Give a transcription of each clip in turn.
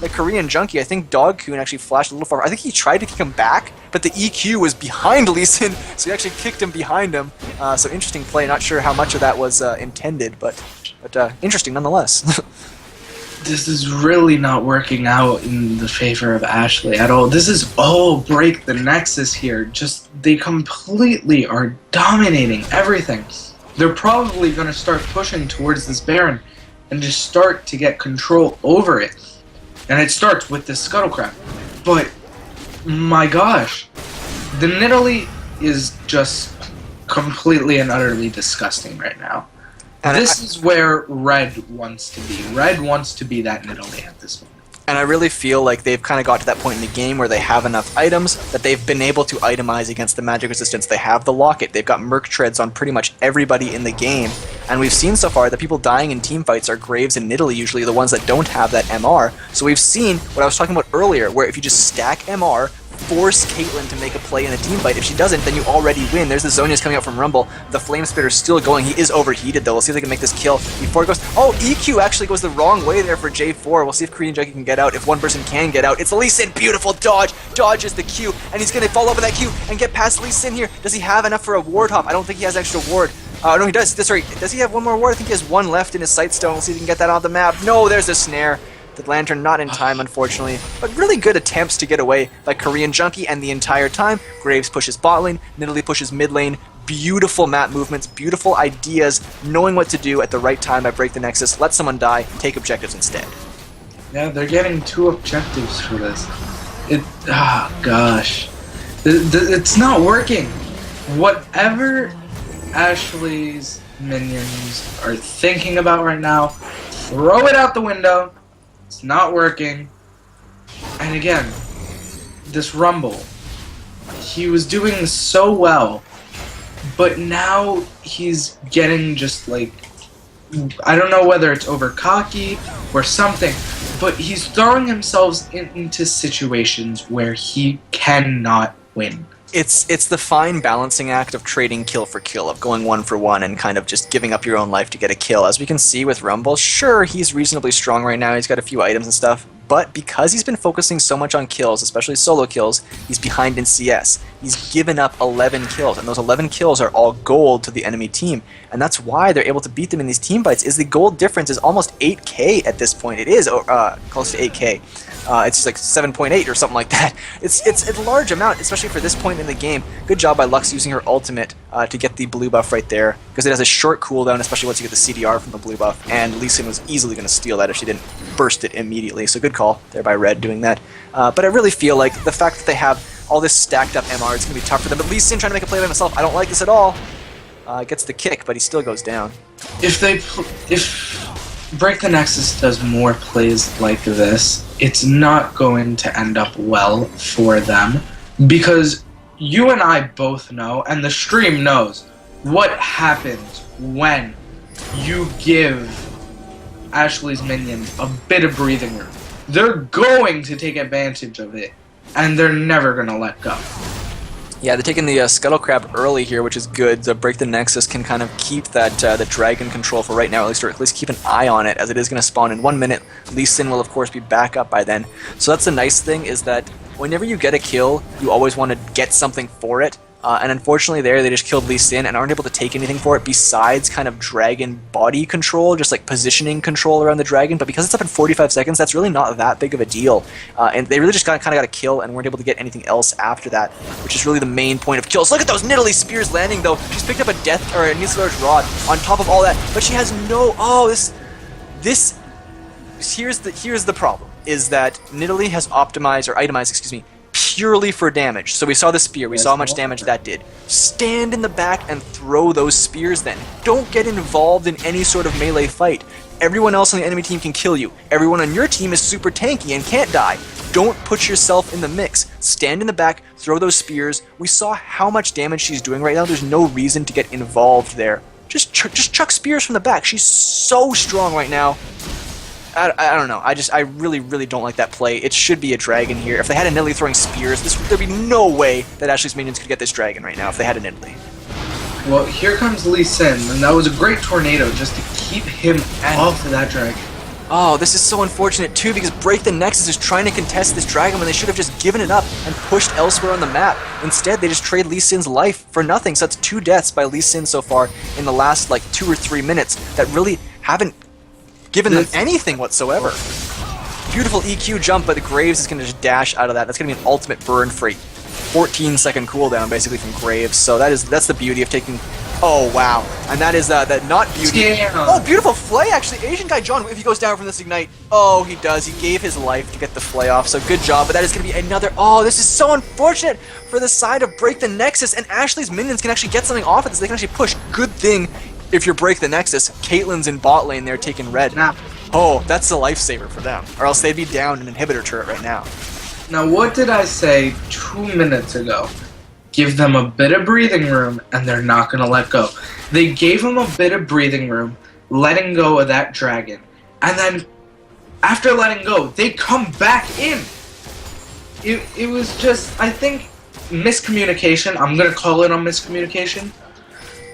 like Korean Junkie, I think Dogcoon actually flashed a little far. I think he tried to kick him back, but the EQ was behind Lee Sin, so he actually kicked him behind him. So interesting play. Not sure how much of that was intended, but interesting nonetheless. This is really not working out in the favor of Ashley at all. This is break the Nexus here. Just, they completely are dominating everything. They're probably going to start pushing towards this Baron and just start to get control over it. And it starts with this Scuttle Crab. But, my gosh, the Nidalee is just completely and utterly disgusting right now. And this is where Red wants to be. Red wants to be that Nidalee at this point. And I really feel like they've kind of got to that point in the game where they have enough items that they've been able to itemize against the magic resistance. They have the Locket. They've got Merc Treads on pretty much everybody in the game. And we've seen so far that people dying in team fights are Graves and Nidalee, usually the ones that don't have that MR. So we've seen what I was talking about earlier, where if you just stack MR, force Caitlyn to make a play in a team fight. If she doesn't, then you already win. There's the Zhonya's coming out from Rumble. The Flame Spitter's still going. He is overheated, though. We'll see if they can make this kill before it goes... Oh, EQ actually goes the wrong way there for J4. We'll see if Korean Junkie can get out. If one person can get out, it's Lee Sin. Beautiful dodge. Dodges the Q, and he's going to follow up with that Q and get past Lee Sin here. Does he have enough for a ward hop? I don't think he has extra ward. No, he does. Sorry, does he have one more ward? I think he has one left in his Sightstone. We'll see if he can get that on the map. No, there's a snare. The Lantern not in time, unfortunately, but really good attempts to get away by Korean Junkie, and the entire time, Graves pushes bot lane, Nidalee pushes mid lane. Beautiful map movements, beautiful ideas, knowing what to do at the right time by Break the Nexus, let someone die, take objectives instead. Yeah, they're getting 2 objectives for this. Gosh. It's not working. Whatever Ashley's minions are thinking about right now, throw it out the window. It's not working. And again, this Rumble, he was doing so well, but now he's getting just like, I don't know whether it's over cocky or something, but he's throwing himself into situations where he cannot win. It's the fine balancing act of trading kill for kill, of going 1 for 1 and kind of just giving up your own life to get a kill. As we can see with Rumble, sure, he's reasonably strong right now, he's got a few items and stuff, but because he's been focusing so much on kills, especially solo kills, he's behind in CS. He's given up 11 kills, and those 11 kills are all gold to the enemy team, and that's why they're able to beat them in these team fights, is the gold difference is almost 8k at this point. It is close to 8k. It's like 7.8 or something like that. It's a large amount, especially for this point in the game. Good job by Lux using her ultimate to get the blue buff right there, because it has a short cooldown, especially once you get the CDR from the blue buff, and Lee Sin was easily going to steal that if she didn't burst it immediately, so good call there by Red doing that. But I really feel like the fact that they have all this stacked up MR, it's going to be tough for them, but Lee Sin trying to make a play by himself, I don't like this at all. Gets the kick, but he still goes down. If Break the Nexus does more plays like this, it's not going to end up well for them, because you and I both know, and the stream knows, what happens when you give Ashley's minions a bit of breathing room. They're going to take advantage of it, and they're never going to let go. Yeah, they're taking the Scuttle Crab early here, which is good. The Break the Nexus can kind of keep that the dragon control for right now, or at least keep an eye on it, as it is going to spawn in 1 minute. Lee Sin will, of course, be back up by then. So that's the nice thing, is that whenever you get a kill, you always want to get something for it. And unfortunately there, they just killed Lee Sin and aren't able to take anything for it besides kind of dragon body control, just like positioning control around the dragon. But because it's up in 45 seconds, that's really not that big of a deal. And they really just kind of got a kill and weren't able to get anything else after that, which is really the main point of kills. Look at those Nidalee spears landing, though. She's picked up a death or a Nidalee's rod on top of all that, but she has no. Oh, here's the problem: is that Nidalee has optimized or itemized, excuse me, purely for damage. So we saw the spear, we saw how much damage that did. Stand in the back and throw those spears then. Don't get involved in any sort of melee fight. Everyone else on the enemy team can kill you. Everyone on your team is super tanky and can't die. Don't put yourself in the mix. Stand in the back, throw those spears. We saw how much damage she's doing right now. There's no reason to get involved there. Just chuck spears from the back. She's so strong right now. I don't know. I really don't like that play. It should be a dragon here. If they had a Nidalee throwing spears, there'd be no way that Ashley's minions could get this dragon right now if they had a Nidalee. Well, here comes Lee Sin, and that was a great tornado just to keep him off of that dragon. Oh, this is so unfortunate too, because Break the Nexus is trying to contest this dragon when they should have just given it up and pushed elsewhere on the map. Instead, they just trade Lee Sin's life for nothing, so that's 2 deaths by Lee Sin so far in the last, like, 2 or 3 minutes that really haven't given them anything whatsoever. Beautiful EQ jump, but the Graves is going to just dash out of that. That's going to be an ultimate burn for a 14-second cooldown, basically, from Graves. So that's the beauty of taking... Oh, wow. And that is that not beauty. Yeah. Oh, beautiful flay, actually. Asian guy John, if he goes down from this Ignite, oh, he does. He gave his life to get the flay off, so good job. But that is going to be another... Oh, this is so unfortunate for the side of Break the Nexus, and Ashley's minions can actually get something off of this. They can actually push. Good thing if you Break the Nexus. Caitlyn's in bot lane there taking red. Now, Oh, that's a lifesaver for them. Or else they'd be down an inhibitor turret right now. now, what did I say 2 minutes ago? Give them a bit of breathing room, and they're not going to let go. They gave them a bit of breathing room, letting go of that dragon. And then, after letting go, they come back in. It was just, I think, miscommunication. I'm going to call it a miscommunication.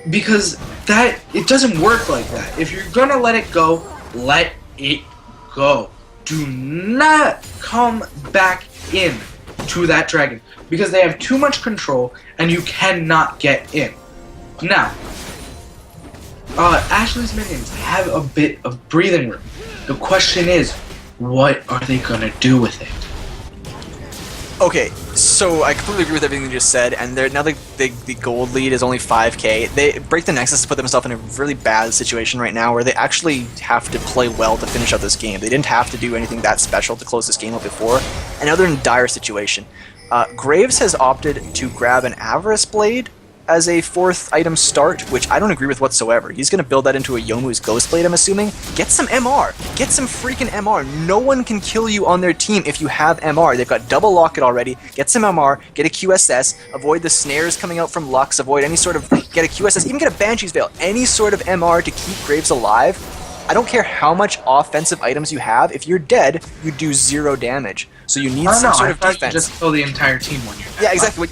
Because it doesn't work like that. If you're going to let it go, let it go. Do not come back in to that dragon. Because they have too much control, and you cannot get in. Now, Ashley's minions have a bit of breathing room. The question is, what are they gonna do with it? Okay, so I completely agree with everything you just said, and now the gold lead is only 5k. They Break the Nexus to put themselves in a really bad situation right now where they actually have to play well to finish out this game. They didn't have to do anything that special to close this game up before, and now they're in a dire situation. Graves has opted to grab an Avarice Blade as a 4th item start, which I don't agree with whatsoever. He's going to build that into a Yomu's Ghost Blade, I'm assuming. Get some MR. Get some freaking MR. No one can kill you on their team if you have MR. They've got double Locket already. Get some MR. Get a QSS. Avoid the snares coming out from Lux. Avoid any sort of... Get a QSS. Even get a Banshee's Veil. Any sort of MR to keep Graves alive. I don't care how much offensive items you have. If you're dead, you do 0 damage. So you need some sort of defense. You just kill the entire team when you're dead. Yeah, exactly.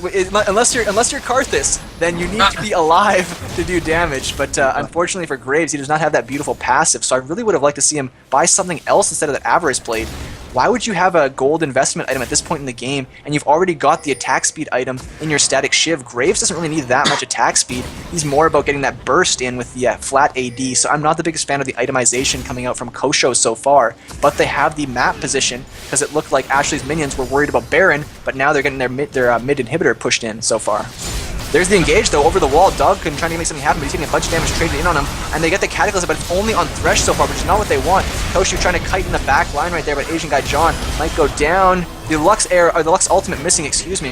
Unless you're Karthus, then you need to be alive to do damage. But unfortunately for Graves, he does not have that beautiful passive. So I really would have liked to see him buy something else instead of that Avarice Blade. Why would you have a gold investment item at this point in the game, and you've already got the attack speed item in your static Shiv? Graves doesn't really need that much attack speed. He's more about getting that burst in with the flat AD, so I'm not the biggest fan of the itemization coming out from Kosho so far, but they have the map position, because it looked like Ashley's minions were worried about Baron, but now they're getting their mid inhibitor pushed in so far. There's the engage, though, over the wall. Dogkun trying to make something happen, but he's getting a bunch of damage traded in on him. And they get the Cataclysm, but it's only on Thresh so far, which is not what they want. Koshu trying to kite in the back line right there, but Asian guy John might go down. The Lux ultimate missing, excuse me.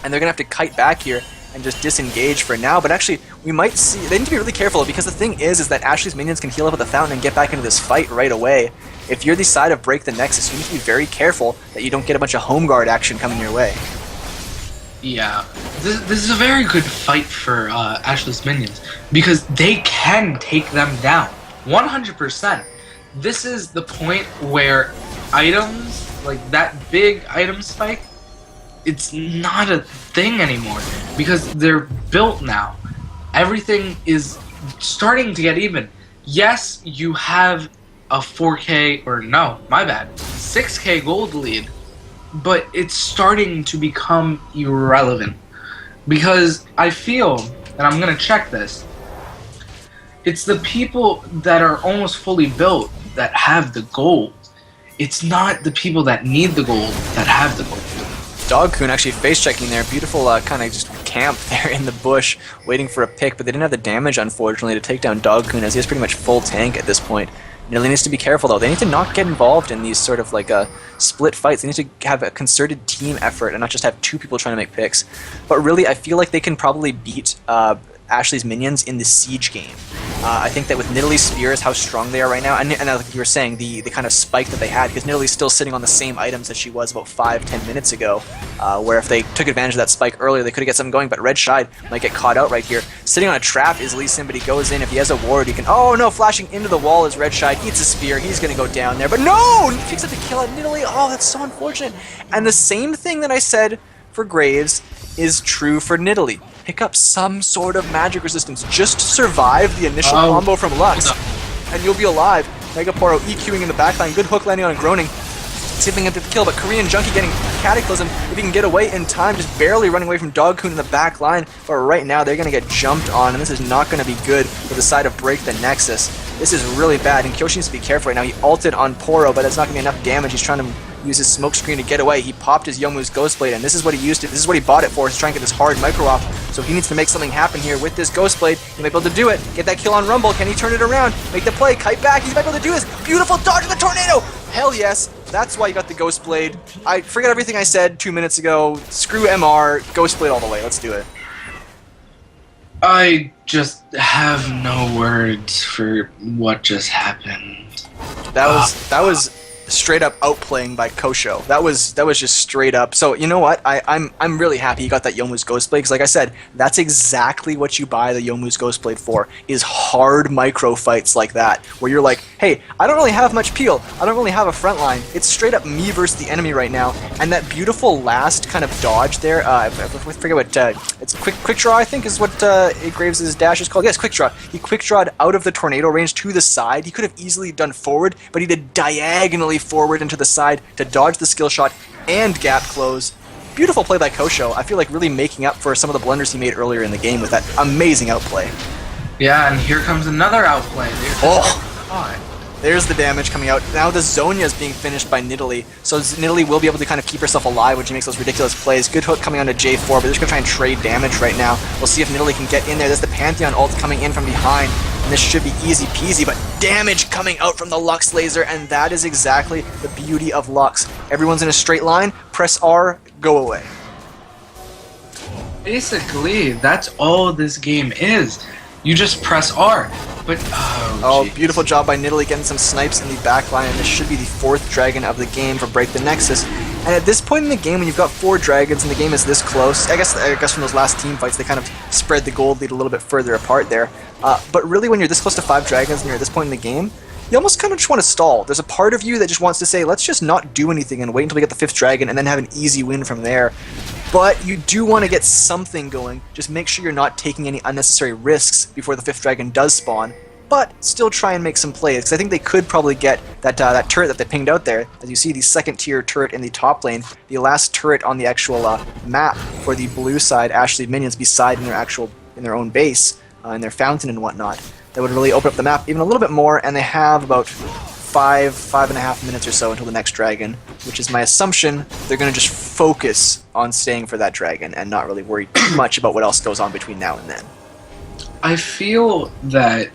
And they're going to have to kite back here and just disengage for now. But actually, we might see... They need to be really careful, because the thing is that Ashley's minions can heal up at the fountain and get back into this fight right away. If you're the side of Break the Nexus, you need to be very careful that you don't get a bunch of home guard action coming your way. Yeah, this is a very good fight for Ashley's minions, because they can take them down 100%. This is the point where items, like that big item spike, it's not a thing anymore, because they're built now. Everything is starting to get even. Yes, you have a 4k, or no, my bad, 6k gold lead, but it's starting to become irrelevant, because I feel, and I'm gonna check this, it's the people that are almost fully built that have the gold. It's not the people that need the gold that have the gold. Dogkun actually face checking there. Beautiful kind of just camp there in the bush waiting for a pick, but they didn't have the damage, unfortunately, to take down Dogkun, as he has pretty much full tank at this point. Nidalee needs to be careful, though. They need to not get involved in these sort of like split fights. They need to have a concerted team effort and not just have 2 people trying to make picks. But really, I feel like they can probably beat Ashley's minions in the siege game. I think that with Nidalee's spears, how strong they are right now, and like you were saying, the kind of spike that they had, because Nidalee's still sitting on the same items that she was about 5-10 minutes ago, where if they took advantage of that spike earlier, they could have got something going, but Red Shide might get caught out right here. Sitting on a trap is Lee Sin, but he goes in. If he has a ward, he can... Oh no, flashing into the wall is Red Shide, eats a spear, he's going to go down there, but no! He picks up the kill on Nidalee. Oh, that's so unfortunate. And the same thing that I said for Graves is true for Nidalee. Pick up some sort of magic resistance. Just survive the initial combo from Lux, and you'll be alive. Mega Poro EQing in the backline. Good hook landing on Groaning. See if they can get the kill, but Korean Junkie getting Cataclysm. If he can get away in time, just barely running away from Dogcoon in the back line. But right now, they're going to get jumped on, and this is not going to be good for the side of Break the Nexus. This is really bad, and Kyoshi needs to be careful right now. He ulted on Poro, but it's not going to be enough damage. He's trying to use his smoke screen to get away. He popped his Youmuu's Ghost Blade, and this is what he used it. This is what he bought it for, is trying to get this hard micro off. So he needs to make something happen here with this Ghost Blade. He might be able to do it. Get that kill on Rumble. Can he turn it around? Make the play. Kite back. He's might be able to do this. Beautiful dodge of the tornado. Hell yes. That's why you got the Ghost Blade. I forget everything I said 2 minutes ago. Screw MR. Ghost Blade all the way. Let's do it. I just have no words for what just happened. That was straight up outplaying by Kosho. That was just straight up. So you know what? I'm really happy you got that Youmuu's Ghost Blade, because like I said, that's exactly what you buy the Youmuu's Ghost Blade for, is hard micro fights like that, where you're like, hey, I don't really have much peel, I don't really have a front line, it's straight up me versus the enemy right now. And that beautiful last kind of dodge there, I forget what, it's quick draw I think is what Graves' dash is called. Yes, quick draw. He quick drawed out of the tornado range to the side. He could have easily done forward, but he did diagonally forward into the side to dodge the skill shot and gap close. Beautiful play by Kosho. I feel like really making up for some of the blunders he made earlier in the game with that amazing outplay. Yeah, and here comes another outplay. There's the damage coming out. Now the Zonia is being finished by Nidalee, so Nidalee will be able to kind of keep herself alive when she makes those ridiculous plays. Good hook coming onto J4, but they're just going to try and trade damage right now. We'll see if Nidalee can get in there. There's the Pantheon ult coming in from behind, and this should be easy peasy, but damage coming out from the Lux laser, and that is exactly the beauty of Lux. Everyone's in a straight line, press R, go away. Basically, that's all this game is. You just press R. But oh, beautiful job by Nidalee getting some snipes in the back line, and this should be the 4th dragon of the game for Break the Nexus. And at this point in the game, when you've got 4 dragons and the game is this close, I guess from those last team fights, they kind of spread the gold lead a little bit further apart there. But really, when you're this close to 5 dragons and you're at this point in the game, you almost kind of just want to stall. There's a part of you that just wants to say, let's just not do anything and wait until we get the 5th dragon and then have an easy win from there. But you do want to get something going. Just make sure you're not taking any unnecessary risks before the 5th dragon does spawn, but still try and make some plays, because I think they could probably get that that turret that they pinged out there. As you see, the 2nd tier turret in the top lane, the last turret on the actual map for the blue side Ashley minions beside in their own base, in their fountain and whatnot. That would really open up the map even a little bit more, and they have about 5.5 minutes or so until the next dragon, which is my assumption. They're going to just focus on staying for that dragon and not really worry too much about what else goes on between now and then. I feel that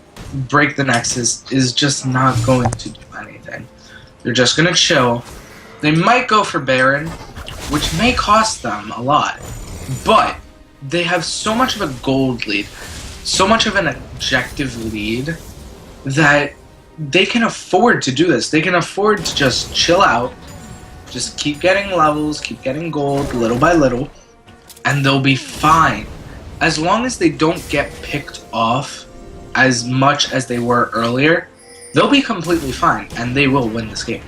Break the Nexus is just not going to do anything. They're just going to chill. They might go for Baron, which may cost them a lot, but they have so much of a gold lead, so much of an objective lead, that they can afford to do this. They can afford to just chill out, just keep getting levels, keep getting gold little by little, and they'll be fine. As long as they don't get picked off as much as they were earlier, they'll be completely fine, and they will win this game.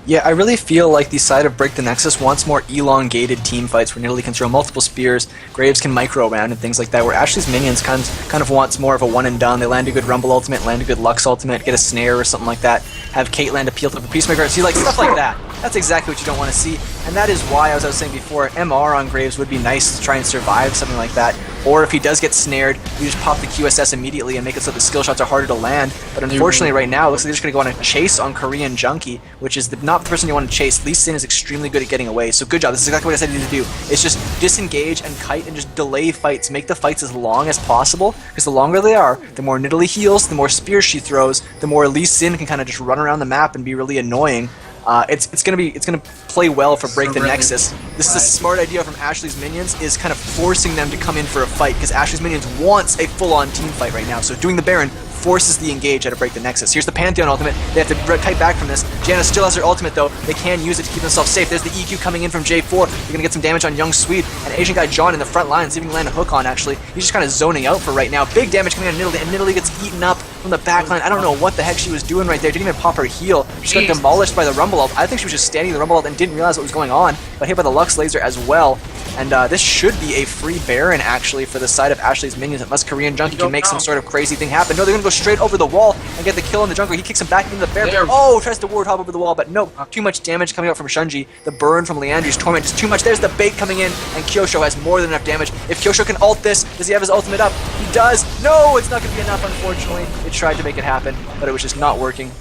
Yeah, I really feel like the side of Break the Nexus wants more elongated team fights where Nidalee can throw multiple spears, Graves can micro around and things like that, where Ashley's minions kind of wants more of a one and done. They land a good Rumble ultimate, land a good Lux ultimate, get a snare or something like that, have Kate land a peel to a Peacemaker, see, like stuff like that. That's exactly what you don't want to see, and that is why, as I was saying before, MR on Graves would be nice to try and survive something like that. Or if he does get snared, you just pop the QSS immediately and make it so the skill shots are harder to land. But unfortunately right now, it looks like they're just going to go on a chase on Korean Junkie, which is not the person you want to chase. Lee Sin is extremely good at getting away, so good job. This is exactly what I said you need to do. It's just disengage and kite and just delay fights. Make the fights as long as possible, because the longer they are, the more Nidalee heals, the more spears she throws, the more Lee Sin can kind of just run around the map and be really annoying. It's gonna play well for Break the Nexus. This is a smart idea from Ashley's minions, is kind of forcing them to come in for a fight, because Ashley's minions wants a full-on team fight right now. So doing the Baron forces the engage out of Break the Nexus. Here's the Pantheon ultimate. They have to kite back from this. Janna still has her ultimate though. They can use it to keep themselves safe. There's the EQ coming in from J4. They're gonna get some damage on Young Swede. And Asian guy John in the front line, see if he can land a hook on actually. He's just kind of zoning out for right now. Big damage coming on Nidalee, and Nidalee gets eaten up from the back line. I don't know what the heck she was doing right there. Didn't even pop her heal. She got demolished by the Rumble ult. I think she was just standing in the Rumble ult and didn't realize what was going on. Got hit by the Lux laser as well. And this should be a free Baron, actually, for the side of Ashley's minions, unless Korean Junkie can make some sort of crazy thing happen. No, they're going to go straight over the wall and get the kill on the jungle. He kicks him back into the Baron. Oh, tries to ward hop over the wall, but nope. Too much damage coming out from Shunji. The burn from Leandri's Torment is too much. There's the bait coming in, and Kyosho has more than enough damage. If Kyosho can ult this, does he have his ultimate up? He does. No, it's not going to be enough, unfortunately. It tried to make it happen, but it was just not working.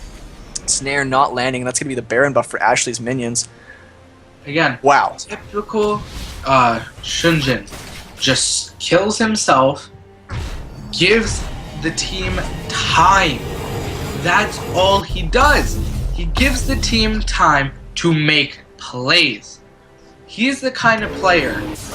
Snare not landing, and that's going to be the Baron buff for Ashley's minions. Again, wow. Typical Shunjin just kills himself, gives the team time. That's all he does. He gives the team time to make plays. He's the kind of player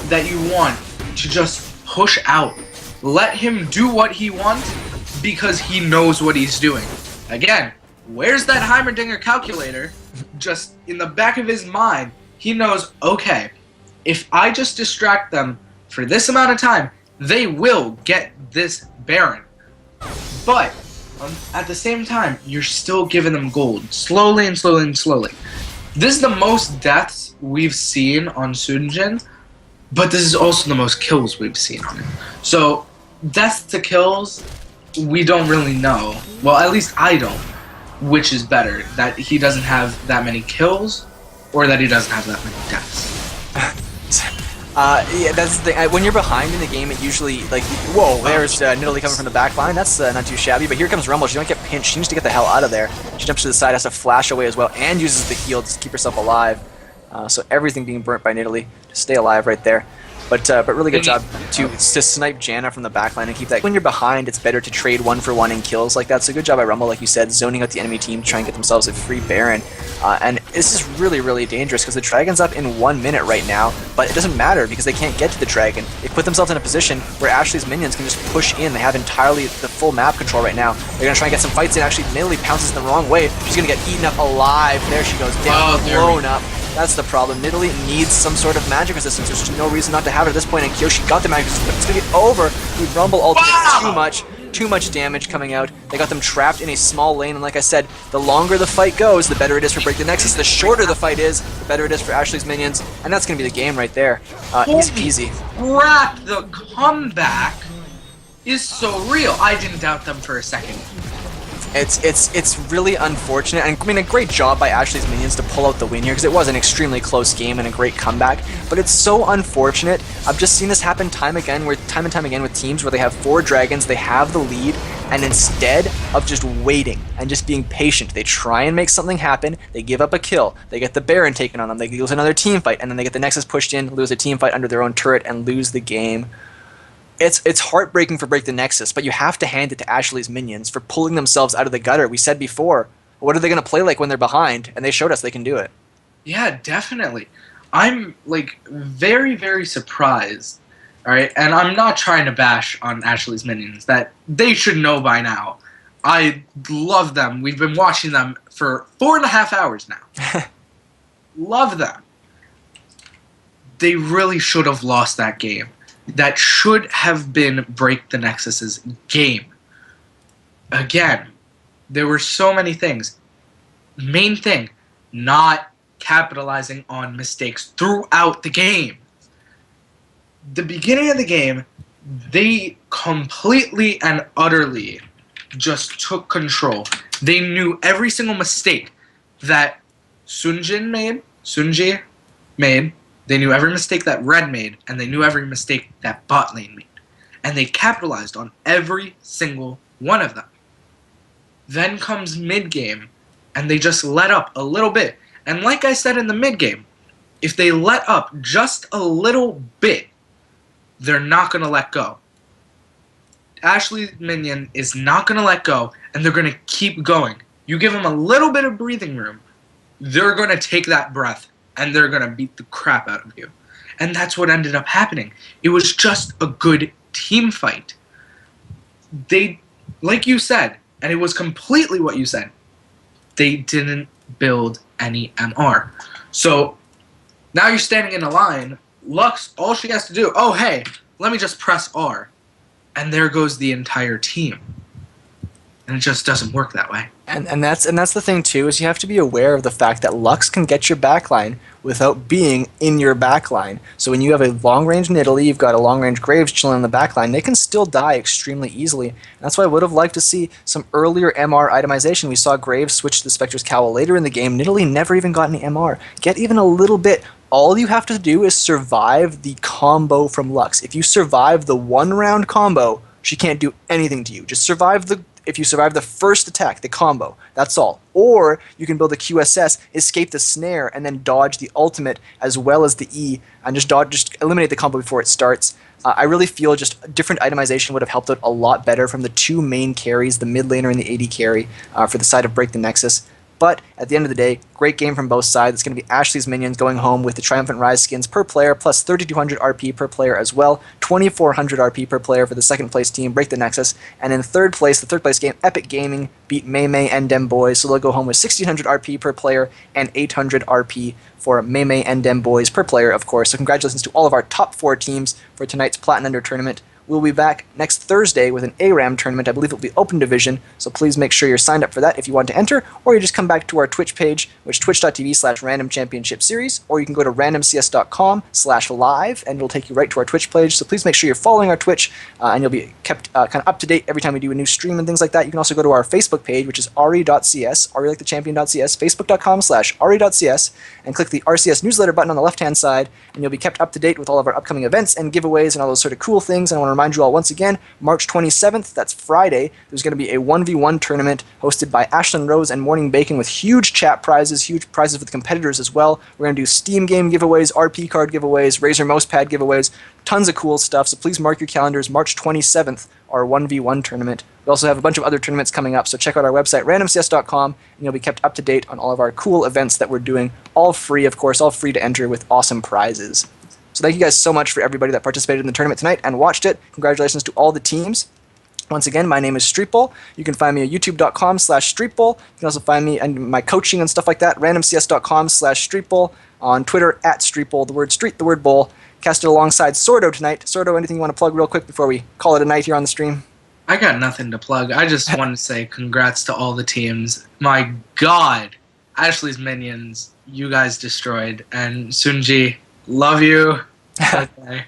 that you want to just push out. Let him do what he wants because he knows what he's doing. Again, where's that Heimerdinger calculator? Just in the back of his mind, he knows, okay, if I just distract them for this amount of time, they will get this Baron. But at the same time, you're still giving them gold, slowly and slowly and slowly. This is the most deaths we've seen on Sunjin, but this is also the most kills we've seen on him. So, deaths to kills, we don't really know. Well, at least I don't. Which is better, that he doesn't have that many kills, or that he doesn't have that many deaths? Yeah, that's the thing. When you're behind in the game, it usually, like, whoa, there's Nidalee coming from the back line. That's not too shabby, but here comes Rumble. She don't get pinched. She needs to get the hell out of there. She jumps to the side, has to flash away as well, and uses the heal to keep herself alive. So everything being burnt by Nidalee to stay alive right there. But really good job to snipe Janna from the backline and keep that. When you're behind, it's better to trade 1-for-1 in kills like that. So good job by Rumble, like you said, zoning out the enemy team to try and get themselves a free Baron. And this is really, really dangerous because the Dragon's up in 1 minute right now, but it doesn't matter because they can't get to the Dragon. They put themselves in a position where Ashley's minions can just push in. They have entirely the full map control right now. They're going to try and get some fights in. Actually, Nidalee pounces in the wrong way. She's going to get eaten up alive. There she goes, down, blown up. That's the problem. Nidalee needs some sort of magic resistance. There's just no reason not to have it at this point, and Kyoshi got the magic resistance, but it's going to get over. The Rumble ultimate, too much damage coming out. They got them trapped in a small lane, and like I said, the longer the fight goes, the better it is for Break the Nexus. The shorter the fight is, the better it is for Ashley's minions, and that's going to be the game right there. Easy peasy. Crap, the comeback is so real. I didn't doubt them for a second. It's really unfortunate, and I mean, a great job by Ashley's minions to pull out the win here, because it was an extremely close game and a great comeback, but it's so unfortunate. I've just seen this happen time and time again with teams where they have 4 dragons, they have the lead, and instead of just waiting and just being patient, they try and make something happen, they give up a kill, they get the Baron taken on them, they lose another team fight, and then they get the Nexus pushed in, lose a team fight under their own turret, and lose the game. It's heartbreaking for Break the Nexus, but you have to hand it to Ashley's minions for pulling themselves out of the gutter. We said before, what are they going to play like when they're behind? And they showed us they can do it. Yeah, definitely. I'm, like, very, very surprised, alright? And I'm not trying to bash on Ashley's minions. That they should know by now. I love them. We've been watching them for 4.5 hours now. Love them. They really should have lost that game. That should have been Break the Nexus's game. Again, there were so many things. Main thing, not capitalizing on mistakes throughout the game. The beginning of the game, they completely and utterly just took control. They knew every single mistake that Sunji made. They knew every mistake that Red made, and they knew every mistake that Bot Lane made. And they capitalized on every single one of them. Then comes mid-game, and they just let up a little bit. And like I said in the mid-game, if they let up just a little bit, they're not going to let go. Ashley's minion is not going to let go, and they're going to keep going. You give them a little bit of breathing room, they're going to take that breath, and they're going to beat the crap out of you. And that's what ended up happening. It was just a good team fight. They, like you said, and it was completely what you said, they didn't build any MR. So now you're standing in a line. Lux, all she has to do, oh, hey, let me just press R. And there goes the entire team. and it just doesn't work that way. And that's the thing too, is you have to be aware of the fact that Lux can get your backline without being in your backline. So when you have a long-range Nidalee, you've got a long-range Graves chilling in the backline, they can still die extremely easily. And that's why I would have liked to see some earlier MR itemization. We saw Graves switch to the Spectre's Cowl later in the game. Nidalee never even got any MR. Get even a little bit. All you have to do is survive the combo from Lux. If you survive the one-round combo, she can't do anything to you. Just survive if you survive the first attack, the combo, that's all. Or you can build a QSS, escape the snare, and then dodge the ultimate as well as the E, and just eliminate the combo before it starts. I really feel just different itemization would have helped out a lot better from the two main carries, the mid laner and the AD carry, for the side of Break the Nexus. But at the end of the day, great game from both sides. It's going to be Ashley's minions going home with the Triumphant Rise skins per player, plus 3,200 RP per player as well, 2,400 RP per player for the second place team, Break the Nexus. And in third place, the third place game, Epic Gaming beat Mei Mei and Dem Boys, so they'll go home with 1,600 RP per player and 800 RP for Mei Mei and Dem Boys per player, of course. So congratulations to all of our top 4 teams for tonight's Platinum Under tournament. We'll be back next Thursday with an ARAM tournament. I believe it will be open division, so please make sure you're signed up for that if you want to enter, or you just come back to our Twitch page, which is twitch.tv/random championship series, or you can go to randomcs.com/live, and it'll take you right to our Twitch page. So please make sure you're following our Twitch, and you'll be kept kind of up to date every time we do a new stream and things like that. You can also go to our Facebook page, which is re.cs, re-like-the-champion.cs, facebook.com/re.cs, and click the RCS newsletter button on the left-hand side, and you'll be kept up to date with all of our upcoming events and giveaways and all those sort of cool things. And I want to remind you all once again, March 27th, that's Friday, there's going to be a 1v1 tournament hosted by Ashlyn Rose and Morning Bacon with huge chat prizes, huge prizes for the competitors as well. We're going to do Steam game giveaways, RP card giveaways, Razer mousepad giveaways, tons of cool stuff, so please mark your calendars. March 27th, our 1v1 tournament. We also have a bunch of other tournaments coming up, so check out our website, randomcs.com, and you'll be kept up to date on all of our cool events that we're doing, all free, of course, all free to enter with awesome prizes. So thank you guys so much for everybody that participated in the tournament tonight and watched it. Congratulations to all the teams. Once again, my name is Streetball. You can find me at youtube.com/streetball. You can also find me and my coaching and stuff like that, randomcs.com/streetball. On Twitter, @streetball, the word street, the word bowl. Casted alongside Sordo tonight. Sordo, anything you want to plug real quick before we call it a night here on the stream? I got nothing to plug. I just want to say congrats to all the teams. My God, Ashley's minions, you guys destroyed. And Sunji, love you. Okay.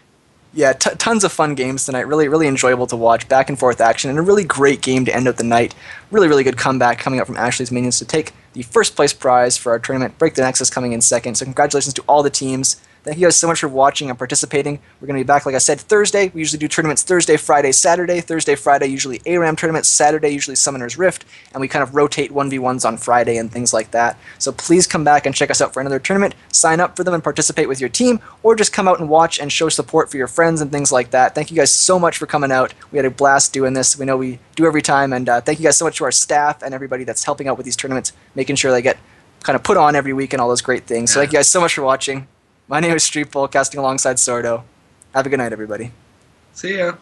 Yeah, tons of fun games tonight. Really, really enjoyable to watch. Back and forth action, and a really great game to end out the night. Really, really good comeback coming up from Ashley's minions to take the first place prize for our tournament. Break the Nexus coming in second. So congratulations to all the teams. Thank you guys so much for watching and participating. We're going to be back, like I said, Thursday. We usually do tournaments Thursday, Friday, Saturday. Thursday, Friday, usually ARAM tournaments. Saturday, usually Summoner's Rift. And we kind of rotate 1v1s on Friday and things like that. So please come back and check us out for another tournament. Sign up for them and participate with your team. Or just come out and watch and show support for your friends and things like that. Thank you guys so much for coming out. We had a blast doing this. We know we do every time. And thank you guys so much to our staff and everybody that's helping out with these tournaments, making sure they get kind of put on every week and all those great things. So thank you guys so much for watching. My name is Streetball, casting alongside Sordo. Have a good night, everybody. See ya.